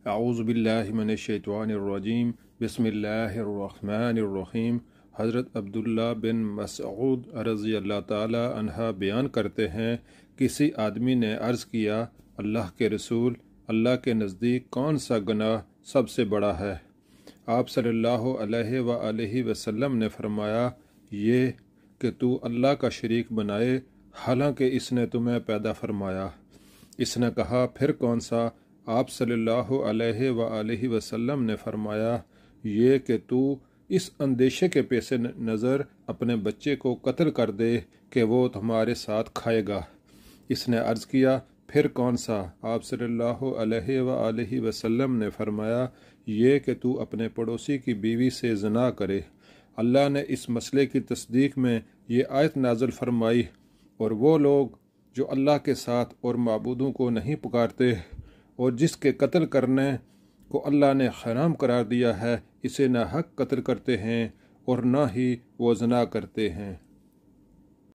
اعوذ باللہ من الشیطان الرجیم بسم اللہ الرحمن الرحیم۔ حضرت عبداللہ بن مسعود رضی اللہ تعالی عنہ بیان کرتے ہیں، کسی آدمی نے عرض کیا، اللہ کے رسول، اللہ کے نزدیک کون سا گناہ سب سے بڑا ہے؟ آپ صلی اللہ علیہ وآلہ وسلم نے فرمایا، یہ کہ تو اللہ کا شریک بنائے حالانکہ اس نے تمہیں پیدا فرمایا۔ اس نے کہا، پھر کون سا؟ آپ صلی اللہ علیہ وآلہ وسلم نے فرمایا، یہ کہ تو اس اندیشے کے پیش نظر اپنے بچے کو قتل کر دے کہ وہ تمہارے ساتھ کھائے گا۔ اس نے عرض کیا، پھر کون سا؟ آپ صلی اللہ علیہ وآلہ وسلم نے فرمایا، یہ کہ تو اپنے پڑوسی کی بیوی سے زنا کرے۔ اللہ نے اس مسئلے کی تصدیق میں یہ آیت نازل فرمائی، اور وہ لوگ جو اللہ کے ساتھ اور معبودوں کو نہیں پکارتے اور جس کے قتل کرنے کو اللہ نے حرام قرار دیا ہے، اسے نہ حق قتل کرتے ہیں اور نہ ہی وہ زنا کرتے ہیں۔